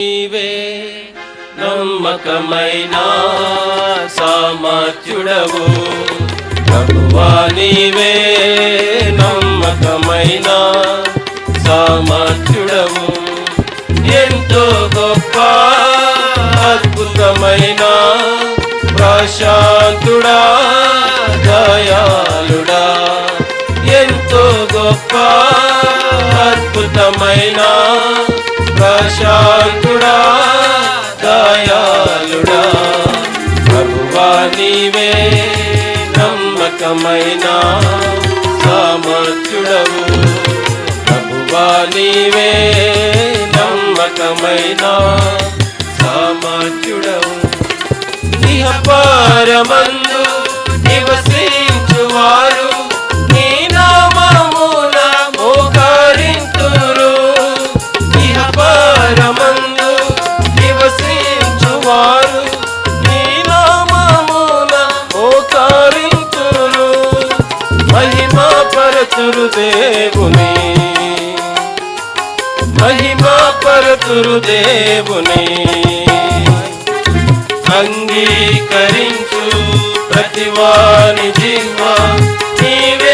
నీవే నమ్మకమైన సామర్థ్యుడవు ప్రభువా, నీవే నమ్మకమైన సామర్థ్యుడవు. ఎంతో గొప్ప అద్భుతమైన ప్రశాంతుడా దయాళుడా, ఎంతో గొప్ప అద్భుతమైన ప్రశాంతుడా దయాళుడా, ప్రభువా నీవే నమ్మకమైన సామర్థ్యుడవు. ప్రభువా నీవే నమ్మకమైన సామర్థ్యుడవు. ఇహపరమందు నివసించువారు నీ నామమున మోకరింతురు. ఇహపరమందు నివసించువారు నీ నామమున మోకరింతురు. మహిమా పరచురు దేవుని, మహిమా పరచురు దేవుని. అంగీకరించు ప్రతివాని జీవ నీవే